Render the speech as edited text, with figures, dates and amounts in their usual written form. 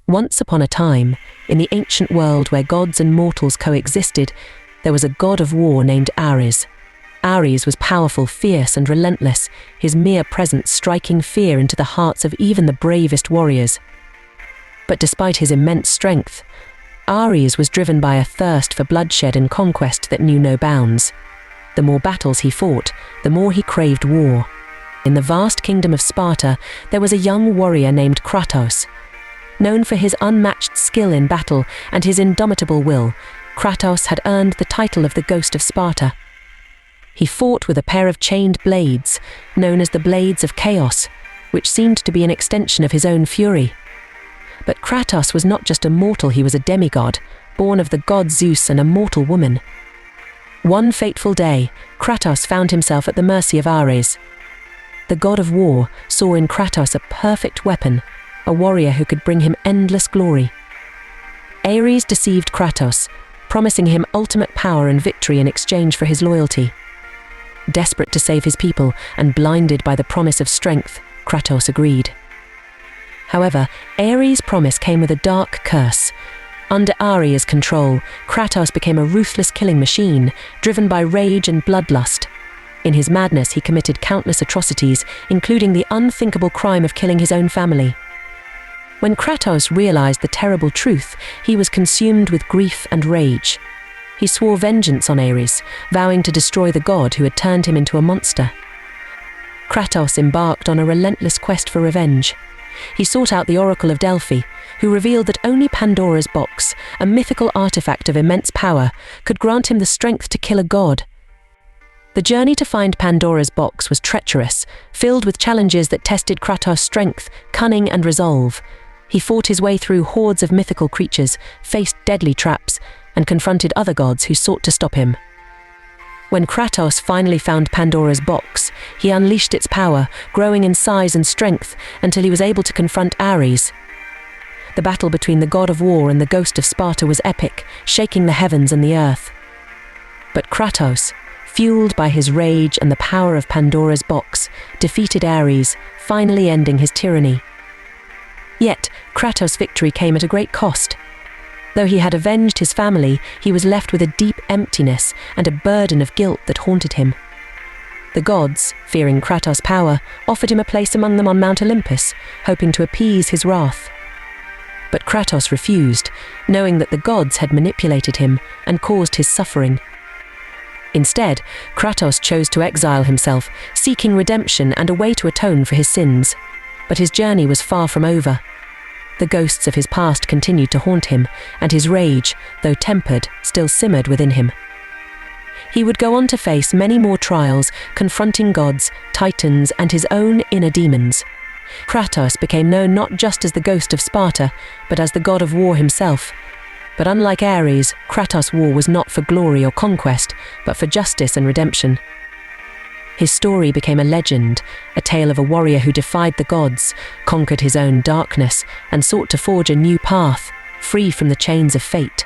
Once upon a time, in the ancient world where gods and mortals coexisted, there was a god of war named Ares. Ares was powerful, fierce, and relentless, his mere presence striking fear into the hearts of even the bravest warriors. But despite his immense strength, Ares was driven by a thirst for bloodshed and conquest that knew no bounds. The more battles he fought, the more he craved war. In the vast kingdom of Sparta, there was a young warrior named Kratos. Known for his unmatched skill in battle and his indomitable will, Kratos had earned the title of the Ghost of Sparta. He fought with a pair of chained blades, known as the Blades of Chaos, which seemed to be an extension of his own fury. But Kratos was not just a mortal, he was a demigod, born of the god Zeus and a mortal woman. One fateful day, Kratos found himself at the mercy of Ares. The god of war saw in Kratos a perfect weapon, a warrior who could bring him endless glory. Ares deceived Kratos, promising him ultimate power and victory in exchange for his loyalty. Desperate to save his people and blinded by the promise of strength, Kratos agreed. However, Ares' promise came with a dark curse. Under Ares' control, Kratos became a ruthless killing machine, driven by rage and bloodlust. In his madness, he committed countless atrocities, including the unthinkable crime of killing his own family. When Kratos realized the terrible truth, he was consumed with grief and rage. He swore vengeance on Ares, vowing to destroy the god who had turned him into a monster. Kratos embarked on a relentless quest for revenge. He sought out the Oracle of Delphi, who revealed that only Pandora's box, a mythical artifact of immense power, could grant him the strength to kill a god. The journey to find Pandora's box was treacherous, filled with challenges that tested Kratos' strength, cunning, and resolve. He fought his way through hordes of mythical creatures, faced deadly traps, and confronted other gods who sought to stop him. When Kratos finally found Pandora's box, he unleashed its power, growing in size and strength until he was able to confront Ares. The battle between the god of war and the ghost of Sparta was epic, shaking the heavens and the earth. But Kratos, fueled by his rage and the power of Pandora's box, defeated Ares, finally ending his tyranny. Yet, Kratos' victory came at a great cost. Though he had avenged his family, he was left with a deep emptiness and a burden of guilt that haunted him. The gods, fearing Kratos' power, offered him a place among them on Mount Olympus, hoping to appease his wrath. But Kratos refused, knowing that the gods had manipulated him and caused his suffering. Instead, Kratos chose to exile himself, seeking redemption and a way to atone for his sins. But his journey was far from over. The ghosts of his past continued to haunt him, and his rage, though tempered, still simmered within him. He would go on to face many more trials, confronting gods, titans, and his own inner demons. Kratos became known not just as the ghost of Sparta, but as the god of war himself. But unlike Ares, Kratos' war was not for glory or conquest, but for justice and redemption. His story became a legend, a tale of a warrior who defied the gods, conquered his own darkness, and sought to forge a new path, free from the chains of fate.